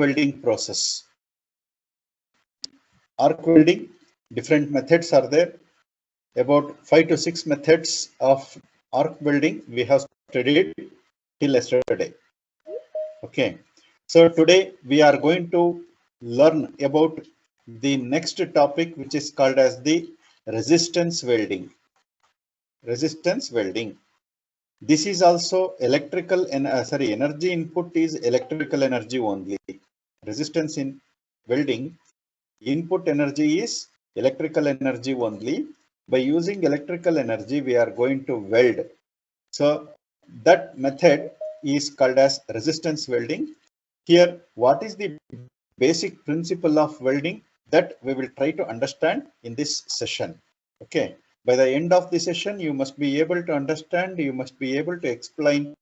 welding process. Arc welding, different methods are there. About 5 to 6 methods of arc welding we have studied till yesterday. Okay, so today we are going to learn about the next topic, which is called as the resistance welding. Resistance welding. This is also electrical and energy input is electrical energy only. Resistance in welding, input energy is electrical energy only. By using electrical energy, we are going to weld. So that method is called as resistance welding. Here, what is the basic principle of welding that we will try to understand in this session. Okay. By the end of the session, you must be able to understand, you must be able to explain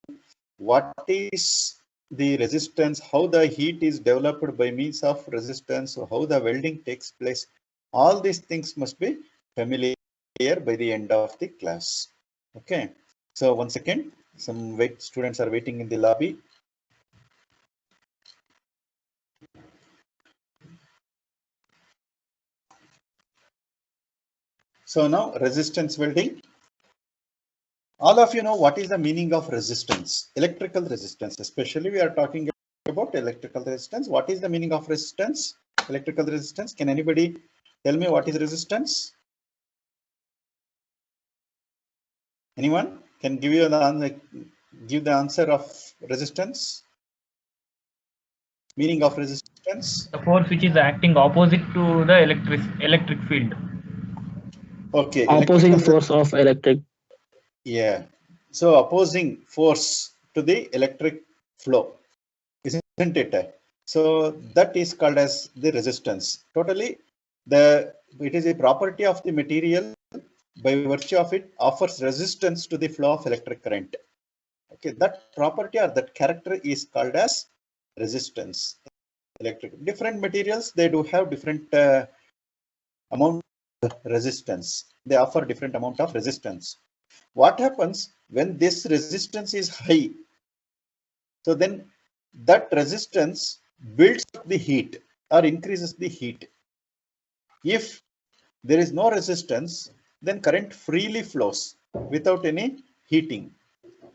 what is the resistance, how the heat is developed by means of resistance, how the welding takes place. All these things must be familiar by the end of the class. Okay. So 1 second, some students are waiting in the lobby. So now resistance welding. All of you know what is the meaning of resistance, electrical resistance. Especially we are talking about electrical resistance. What is the meaning of resistance? Electrical resistance. Can anybody tell me what is resistance? Anyone can give you the answer of resistance? Meaning of resistance? The force which is acting opposite to the electric field. Okay. Opposing force of electric. Yeah. So opposing force to the electric flow, isn't it? So that is called as the resistance. Totally, it is a property of the material. By virtue of it, offers resistance to the flow of electric current. Okay, that property or that character is called as resistance. Different materials, they do have different amount of resistance. They offer different amount of resistance. What happens when this resistance is high? So then that resistance builds up the heat or increases the heat. If there is no resistance, then current freely flows without any heating.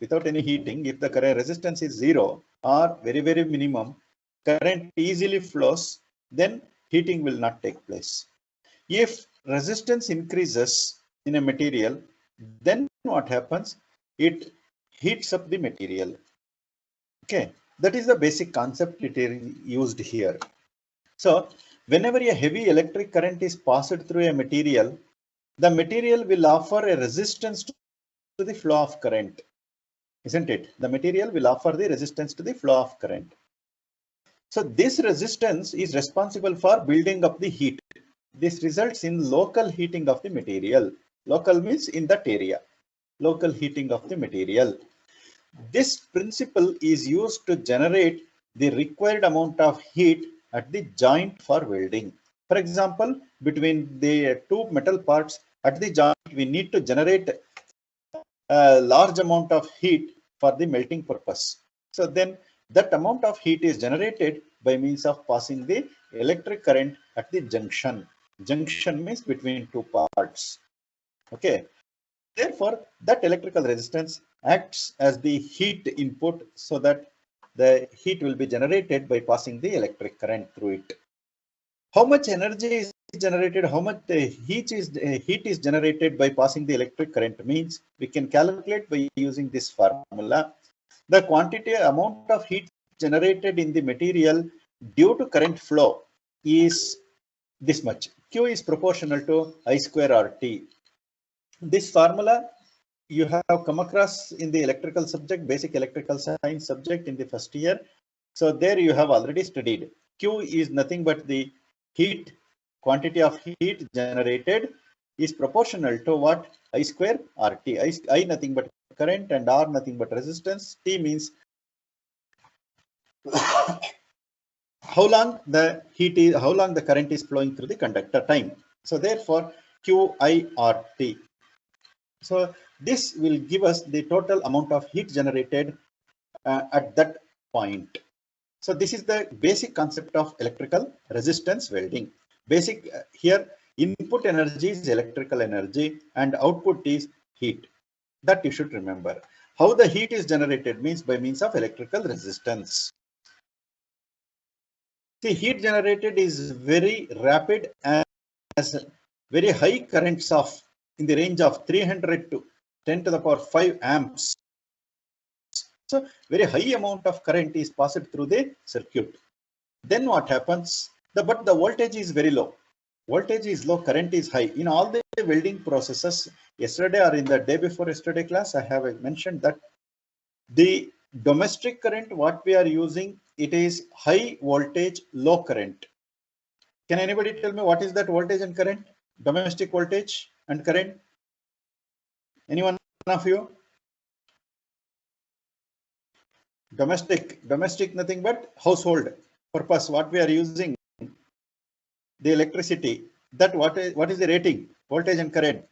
Without any heating, if the current resistance is 0 or very, very minimum, current easily flows, then heating will not take place. If resistance increases in a material, then what happens? It heats up the material. Okay, that is the basic concept it is used here. So whenever a heavy electric current is passed through a material, the material will offer a resistance to the flow of current, isn't it? The material will offer the resistance to the flow of current. So this resistance is responsible for building up the heat. This results in local heating of the material. Local means in that area. Local heating of the material. This principle is used to generate the required amount of heat at the joint for welding. For example, between the two metal parts at the joint, we need to generate a large amount of heat for the melting purpose. So then that amount of heat is generated by means of passing the electric current at the junction. Junction means between two parts. Okay. Therefore, that electrical resistance acts as the heat input so that the heat will be generated by passing the electric current through it. How much energy is generated, how much heat is generated by passing the electric current means we can calculate by using this formula. The quantity amount of heat generated in the material due to current flow is this much. Q is proportional to I square RT. This formula you have come across in the electrical subject, basic electrical science subject in the first year. So there you have already studied. Q is nothing but the heat, quantity of heat generated is proportional to what? I square RT. I nothing but current and R nothing but resistance. T means how long the current is flowing through the conductor time. So therefore QIRT. So this will give us the total amount of heat generated at that point. So this is the basic concept of electrical resistance welding. Basic here, input energy is electrical energy and output is heat. That you should remember. How the heat is generated means by means of electrical resistance. See, heat generated is very rapid and has very high currents of in the range of 300 to 10 to the power 5 amps. So very high amount of current is passed through the circuit. Then what happens? But the voltage is very low. Voltage is low, current is high. In all the welding processes, yesterday or in the day before yesterday class, I have mentioned that the domestic current, what we are using, it is high voltage, low current. Can anybody tell me what is that voltage and current? Domestic voltage and current? Anyone of you? Domestic nothing but household purpose, what we are using, the electricity. That what is the rating? Voltage and current.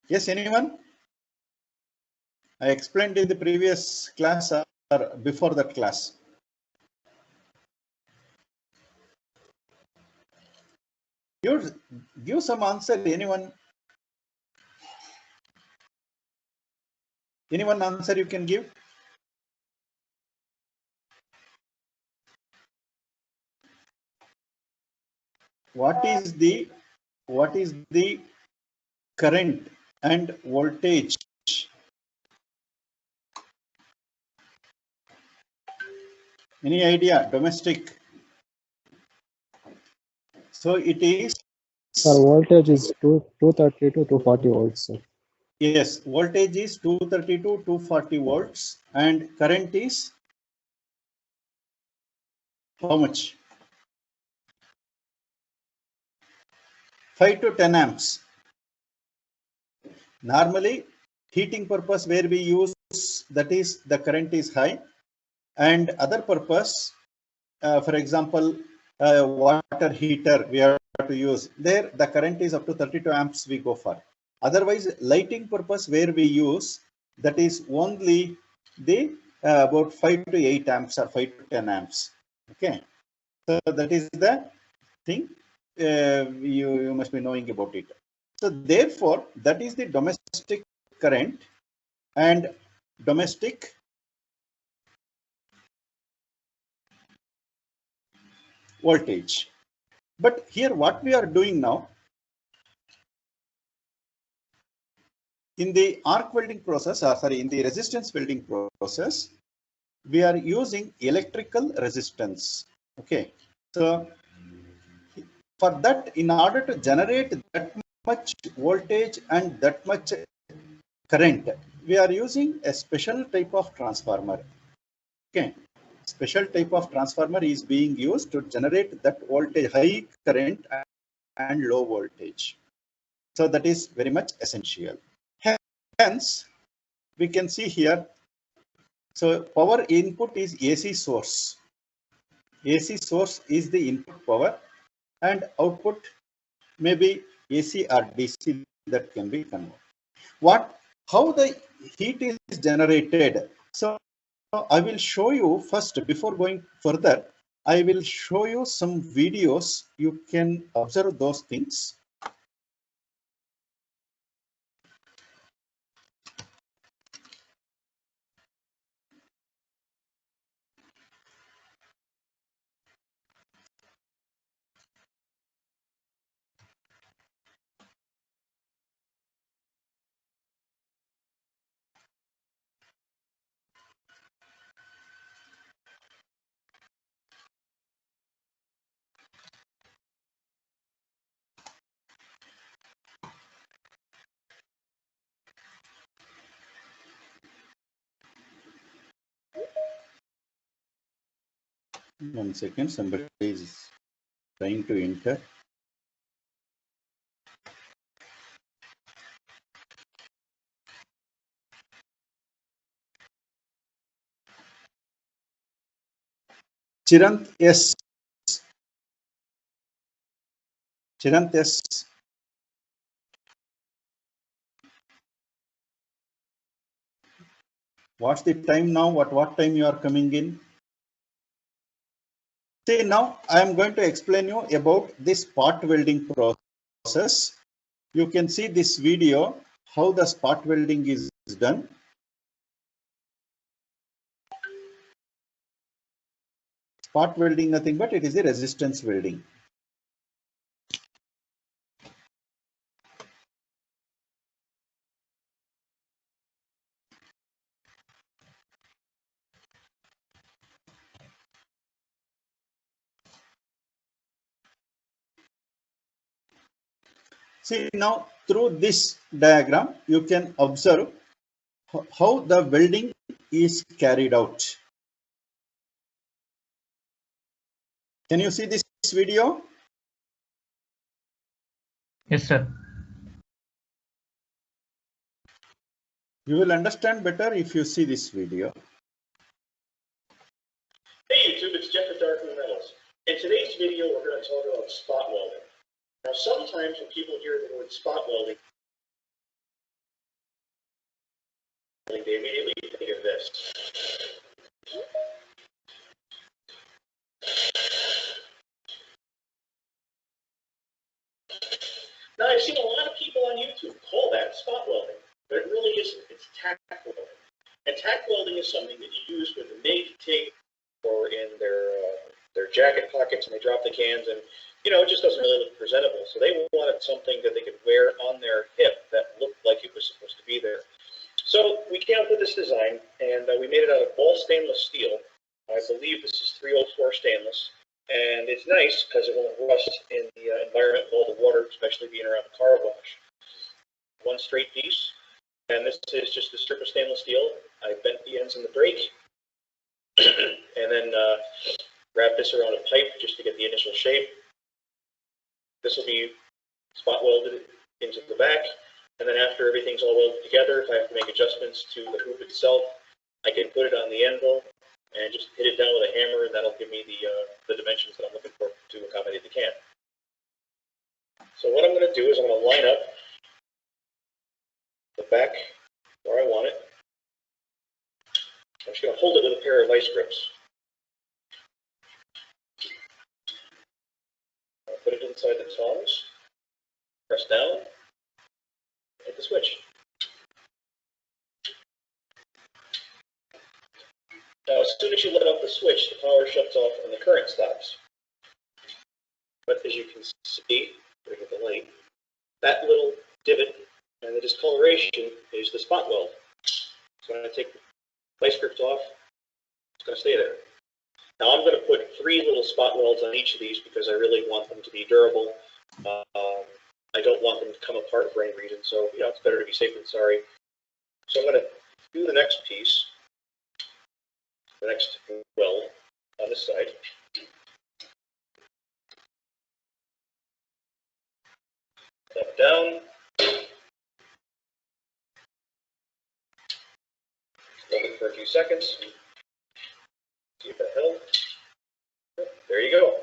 Yes, anyone? I explained in the previous class or before that class. Give some answer, anyone? Anyone answer you can give? What is the current and voltage? Any idea? Domestic. So it is. Sir, voltage is 230 to 240 volts, sir. Yes, voltage is 230 to 240 volts and current is how much? 5 to 10 amps. Normally, heating purpose where we use, that is the current is high, and other purpose, for example, water heater we have to use, there the current is up to 32 amps we go for. Otherwise, lighting purpose where we use, that is only the about 5 to 8 amps or 5 to 10 amps. Okay, so that is the thing you must be knowing about it. So therefore, that is the domestic current and domestic voltage. But here what we are doing now, in the arc welding process, or sorry, in the resistance welding process, we are using electrical resistance. Okay, so for that, in order to generate that much voltage and that much current, we are using a special type of transformer. Okay, special type of transformer is being used to generate that voltage, high current and low voltage. So that is very much essential. Hence, we can see here, so power input is AC source. AC source is the input power and output maybe AC or DC, that can be converted. How the heat is generated? So I will show you first, before going further, I will show you some videos. You can observe those things. One second, somebody is trying to enter. Chirant, yes. Chirant, yes. What's the time now? At what time you are coming in? See, now I am going to explain you about this spot welding process. You can see this video, how the spot welding is done. Spot welding, nothing but it is a resistance welding. See, now through this diagram, you can observe how the welding is carried out. Can you see this video? Yes, sir. You will understand better if you see this video. Hey YouTube, it's Jeff at Dark Metals. In today's video, we're going to talk about spot welding. Now, sometimes when people hear the word spot welding, they immediately think of this. Now, I've seen a lot of people on YouTube call that spot welding, but it really isn't. It's tack welding. And tack welding is something that you use with a MIG tape or in their jacket pockets, and they drop the cans, and you know, it just doesn't really look presentable. So they wanted something that they could wear on their hip that looked like it was supposed to be there. So we came up with this design, and we made it out of all stainless steel. I believe this is 304 stainless, and it's nice because it won't rust in the environment with all the water, especially being around the car wash. One straight piece, and this is just a strip of stainless steel. I bent the ends in the brake, and then wrap this around a pipe just to get the initial shape. This will be spot welded into the back, and then after everything's all welded together, if I have to make adjustments to the hoop itself, I can put it on the anvil and just hit it down with a hammer, and that'll give me the dimensions that I'm looking for to accommodate the can. So what I'm going to do is I'm going to line up the back where I want it. I'm just going to hold it with a pair of vice grips. I'll put it inside the tongs, press down, hit the switch. Now, as soon as you let off the switch, the power shuts off and the current stops. But as you can see, look at the light, that little divot and the discoloration is the spot weld. So when I take the vice grips off, it's going to stay there. Now I'm going to put 3 little spot welds on each of these because I really want them to be durable. I don't want them to come apart for any reason, so you know, it's better to be safe than sorry. So I'm going to do the next piece, the next weld on this side. Up, down. Hold it for a few seconds. See if that helps. There you go.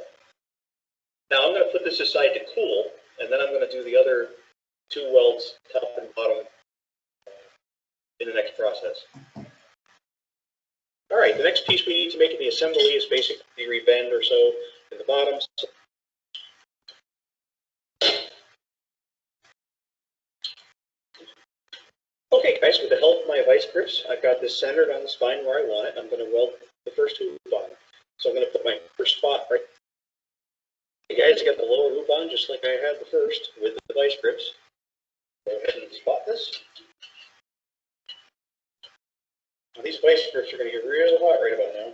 Now I'm going to put this aside to cool, and then I'm going to do the other 2 welds, top and bottom, in the next process. All right, the next piece we need to make in the assembly is basically rebend or so in the bottom. Okay, guys, with the help of my vice grips, I've got this centered on the spine where I want it. I'm going to weld the first hoop on. So I'm going to put my first spot right. You guys got the lower hoop on just like I had the first with the vice grips. Go ahead and spot this. Now, these vice grips are going to get real hot right about now.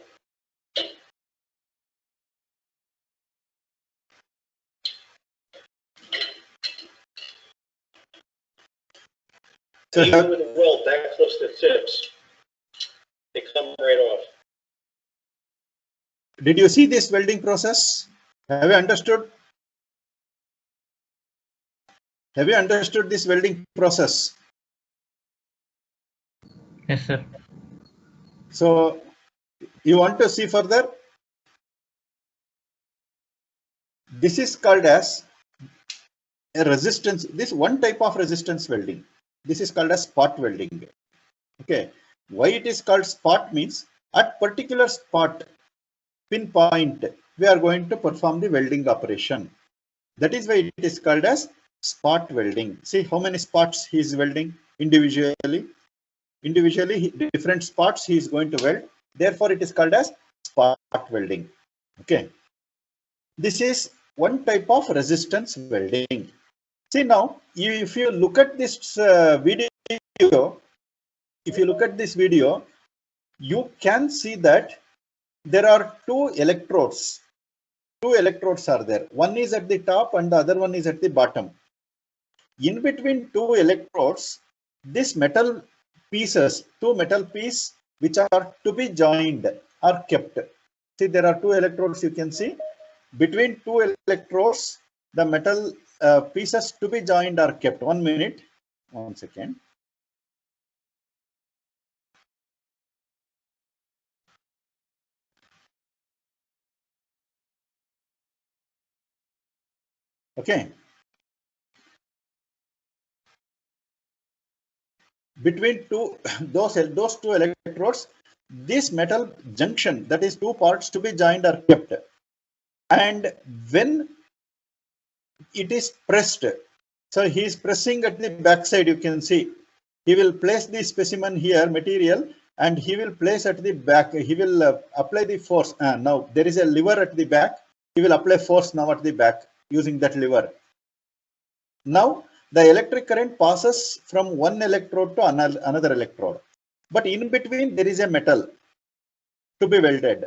Even with a weld that close to the tips, they come right off. Did you see this welding process? Have you understood? Have you understood this welding process? Yes, sir. So you want to see further? This is called as a resistance. This one type of resistance welding. This is called as spot welding. Okay. Why it is called spot means at particular spot, pinpoint, we are going to perform the welding operation. That is why it is called as spot welding. See how many spots he is welding individually. Different spots he is going to weld. Therefore, it is called as spot welding. Okay. This is one type of resistance welding. See now, if you look at this video, you can see that there are two electrodes. Two electrodes are there. One is at the top and the other one is at the bottom. In between two electrodes, this metal pieces, two metal pieces which are to be joined are kept. See, there are two electrodes you can see. Between two electrodes, the metal pieces to be joined are kept. 1 minute, 1 second. Okay. Between those two electrodes, this metal junction, that is two parts to be joined, are kept. And when it is pressed, so he is pressing at the back side, you can see. He will place the specimen here, material, and he will place at the back. He will apply the force. Now there is a lever at the back. He will apply force now at the back using that lever. Now the electric current passes from one electrode to another electrode. But in between there is a metal to be welded.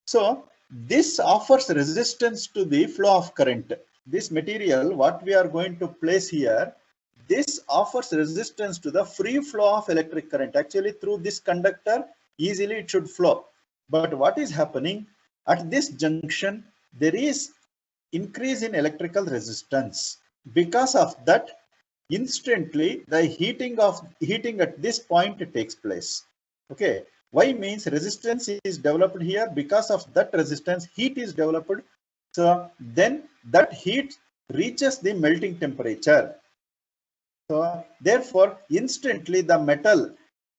So this offers resistance to the flow of current. This material, what we are going to place here, this offers resistance to the free flow of electric current. Actually, through this conductor, easily it should flow. But what is happening at this junction, there is increase in electrical resistance. Because of that, instantly the heating at this point takes place. Okay. Why means resistance is developed here. Because of that resistance, heat is developed. So then that heat reaches the melting temperature. So therefore, instantly the metal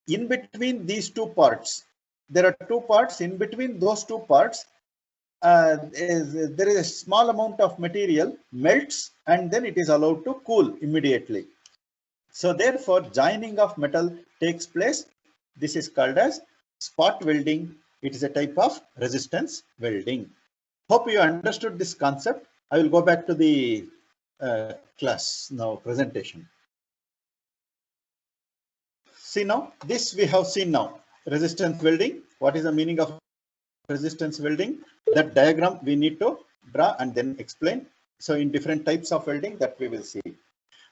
in between these two parts, there are two parts. In between those two parts, there is a small amount of material melts and then it is allowed to cool immediately. So therefore, joining of metal takes place. This is called as spot welding. It is a type of resistance welding. Hope you understood this concept. I will go back to the class now, presentation. See now, this we have seen now. Resistance welding. What is the meaning of resistance welding? That diagram we need to draw and then explain. So in different types of welding that we will see.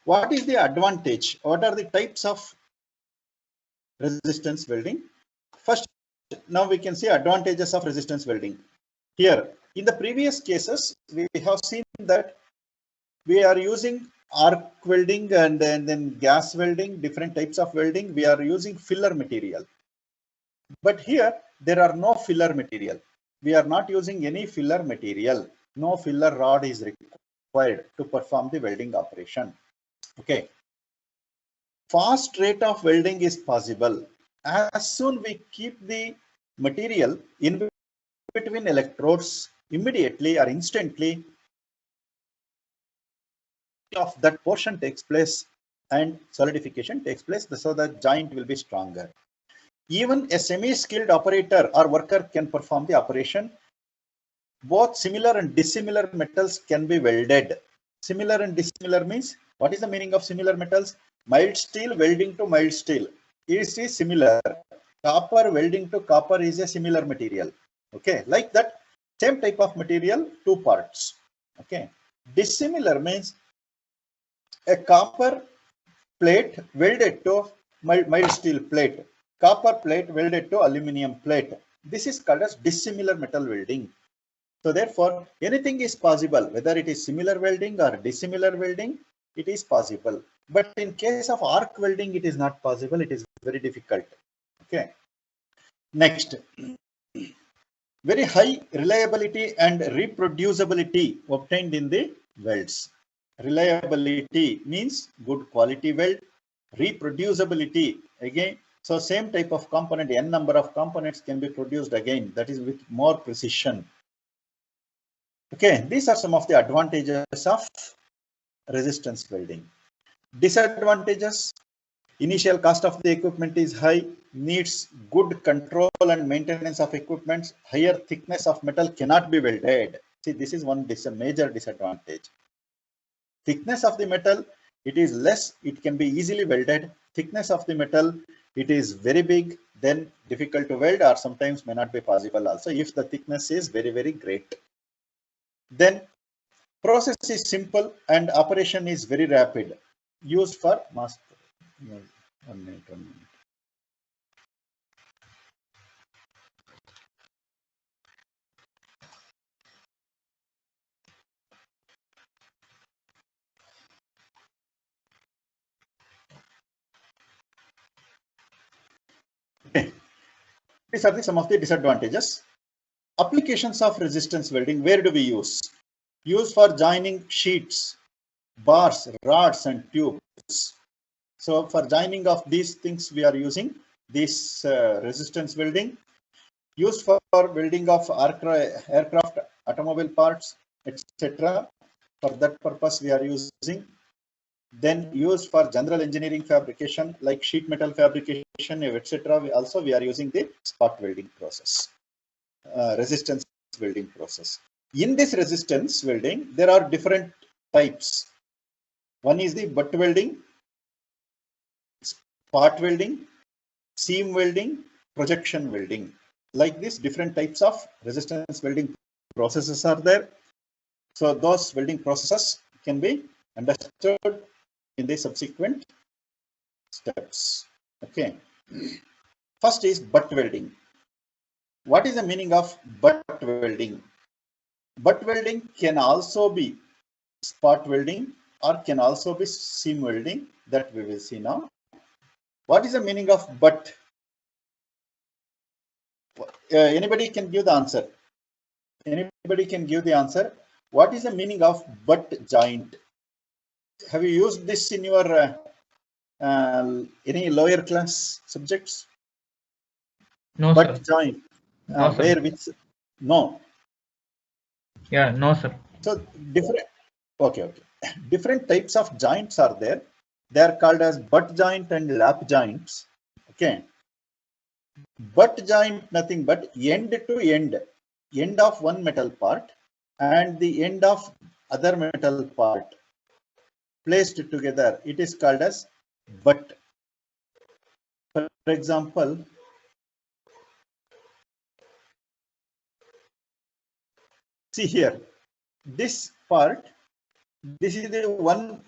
What is the advantage? What are the types of resistance welding? First, now we can see advantages of resistance welding. Here, in the previous cases, we have seen that we are using arc welding and then gas welding, different types of welding. We are using filler material. But here, there are no filler material. We are not using any filler material. No filler rod is required to perform the welding operation. Okay. Fast rate of welding is possible. As soon we keep the material in between electrodes, immediately or instantly of that portion takes place and solidification takes place, so the joint will be stronger. Even a semi-skilled operator or worker can perform the operation. Both similar and dissimilar metals can be welded. Similar and dissimilar means, what is the meaning of similar metals? Mild steel welding to mild steel is similar. Copper welding to copper is a similar material. Okay, like that, same type of material, two parts. Okay, dissimilar means a copper plate welded to mild steel plate, copper plate welded to aluminum plate. This is called as dissimilar metal welding. So therefore, anything is possible, whether it is similar welding or dissimilar welding, it is possible. But in case of arc welding, it is not possible. It is very difficult. Okay. Next, very high reliability and reproducibility obtained in the welds. Reliability means good quality weld. Reproducibility, again, So same type of component, n number of components can be produced again, that is with more precision. Okay, these are some of the advantages of resistance welding. Disadvantages: initial cost of the equipment is high, needs good control and maintenance of equipment, higher thickness of metal cannot be welded. See, this is one major disadvantage. Thickness of the metal, it is less, it can be easily welded. Thickness of the metal, it is very big, then difficult to weld or sometimes may not be possible also if the thickness is very, very great. Then process is simple and operation is very rapid. Used for mass. 1 minute, 1 minute. Okay. These are some of the disadvantages. Applications of resistance welding, where do we use? Use for joining sheets, bars, rods and tubes. So for joining of these things we are using this resistance welding. Used for welding of aircraft, automobile parts, etc. For that purpose we are using. Then used for general engineering fabrication like sheet metal fabrication, etc. We are using the spot welding process, resistance welding process. In this resistance welding, there are different types. One is the butt welding, spot welding, seam welding, projection welding. Like this, different types of resistance welding processes are there. So those welding processes can be understood in the subsequent steps. Okay. First is butt welding. What is the meaning of butt welding? Butt welding can also be spot welding or can also be seam welding, that we will see now. What is the meaning of butt? Anybody can give the answer. Anybody can give the answer. What is the meaning of butt joint? Have you used this in your any lower class subjects? No, Butt sir. joint. No, sir. Where which? No. Yeah, no, sir. So different. Okay. Different types of joints are there. They are called as butt joint and lap joints. Okay. Butt joint, nothing but end to end of one metal part and the end of other metal part placed together. It is called as butt. For example, see here, this part, this is the one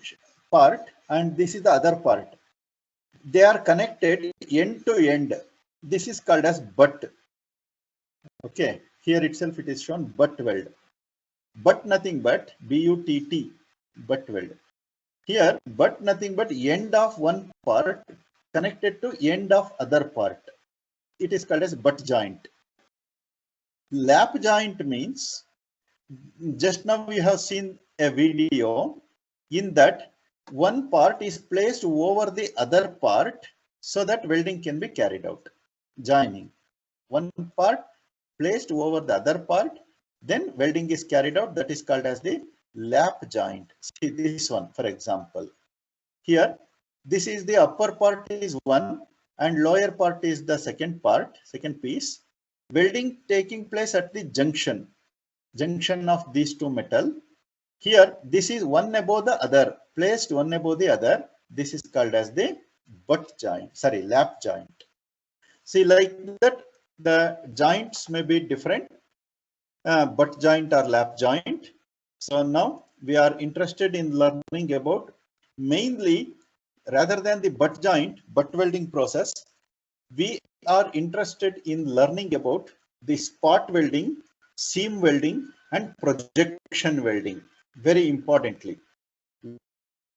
part and this is the other part. They are connected end to end. This is called as butt. Okay, here itself it is shown butt weld. But nothing but B-U-T-T, butt weld. Here, but nothing but end of one part connected to end of other part. It is called as butt joint. Lap joint means, just now we have seen a video in that one part is placed over the other part so that welding can be carried out. Joining. One part placed over the other part, then welding is carried out. That is called as the lap joint. See this one, for example. Here, this is the upper part is one and lower part is the second part, second piece. Welding taking place at the junction of these two metal. Here, this is one above the other, placed one above the other. This is called as the butt joint, sorry, lap joint. See, like that, the joints may be different, butt joint or lap joint. So now we are interested in learning about mainly, rather than the butt joint, butt welding process, we are interested in learning about the spot welding, seam welding and projection welding. Very importantly,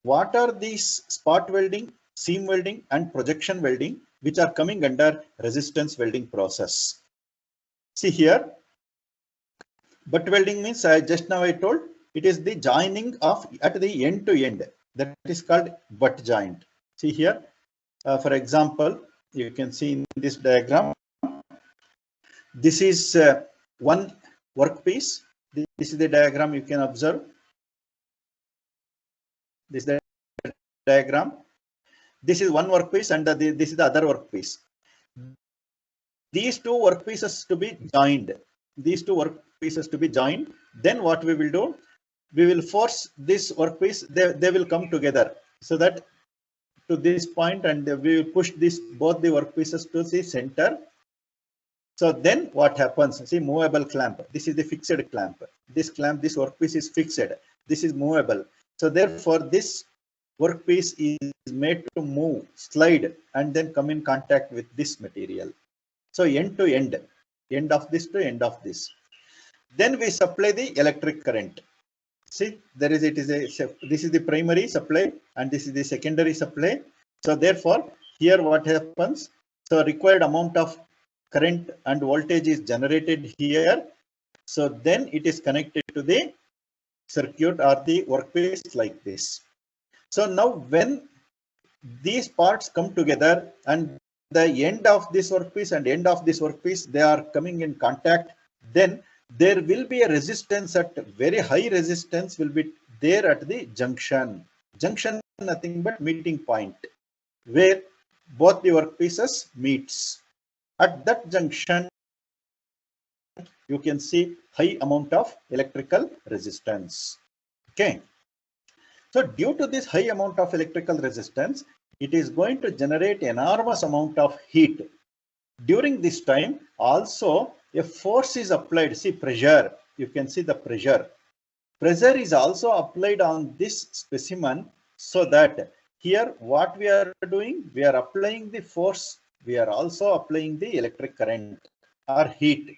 what are these spot welding, seam welding and projection welding which are coming under resistance welding process? See here, butt welding means just now I told it is the joining of at the end to end, that is called butt joint. See here, for example, You can see in this diagram. This is one workpiece. This is the diagram you can observe. This is the diagram. This is one workpiece and this is the other workpiece. These two workpieces to be joined. Then what we will do? We will force this workpiece. They will come together so that to this point, and we will push both the workpieces to the center. So then what happens? See, movable clamp. This is the fixed clamp. This workpiece is fixed. This is movable. So therefore, this workpiece is made to move, slide, and then come in contact with this material. So end to end of this to end of this. Then we supply the electric current. See, this is the primary supply and this is the secondary supply. So therefore, here what happens? So required amount of current and voltage is generated here. So then it is connected to the circuit or the workpiece like this. So now when these parts come together and the end of this workpiece and end of this workpiece, they are coming in contact, then there will be a resistance at very high resistance will be there at the junction. Junction nothing but meeting point where both the workpieces meets. At that junction, you can see high amount of electrical resistance. Okay. So due to this high amount of electrical resistance, it is going to generate enormous amount of heat. During this time, also a force is applied. See pressure. You can see the pressure. Pressure is also applied on this specimen so that here what we are doing, we are applying the force. We are also applying the electric current or heat.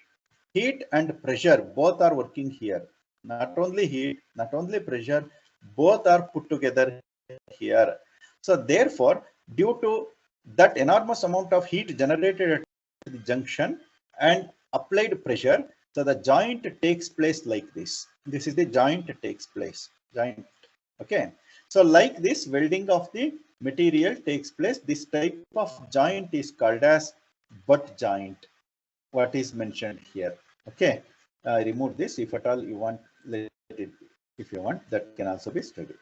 Heat and pressure both are working here. Not only heat, not only pressure, both are put together here. So therefore, due to that enormous amount of heat generated at the junction and applied pressure, so the joint takes place like this. This is the joint takes place. Joint. Okay. So like this, welding of the material takes place. This type of joint is called as butt joint. What is mentioned here. Okay. Remove this if at all you want. Let it. If you want, that can also be studied.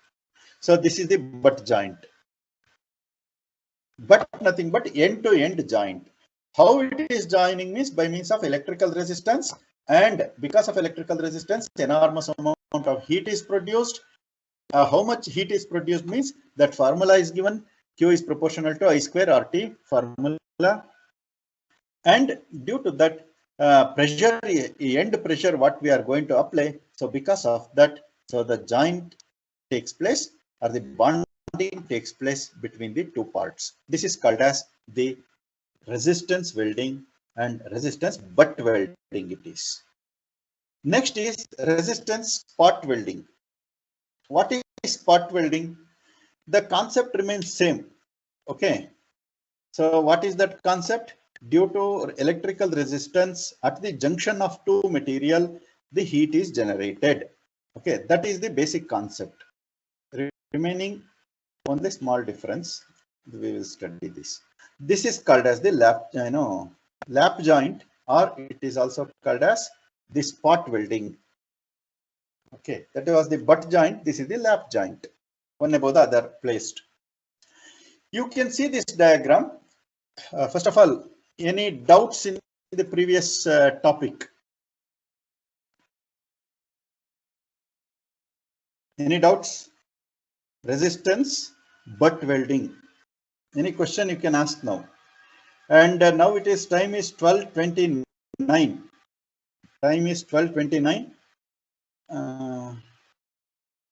So this is the butt joint. But nothing but end-to-end joint. How it is joining means by means of electrical resistance, and because of electrical resistance, enormous amount of heat is produced. How much heat is produced means that formula is given. Q is proportional to I square RT formula, and due to that pressure, end pressure, what we are going to apply. So because of that, so the joint takes place or the bonding takes place between the two parts. This is called as the resistance welding and resistance butt welding it is. Next is resistance spot welding. What is spot welding? The concept remains same. Okay. So what is that concept? Due to electrical resistance at the junction of two material, the heat is generated. Okay, that is the basic concept. Remaining only small difference. We will study this. This is called as the lap joint, or it is also called as the spot welding. Okay, that was the butt joint. This is the lap joint. One above the other placed. You can see this diagram. First of all, any doubts in the previous topic? Any doubts? Resistance, butt welding. Any question you can ask now. And now it is time is 12:29. Time is 12:29.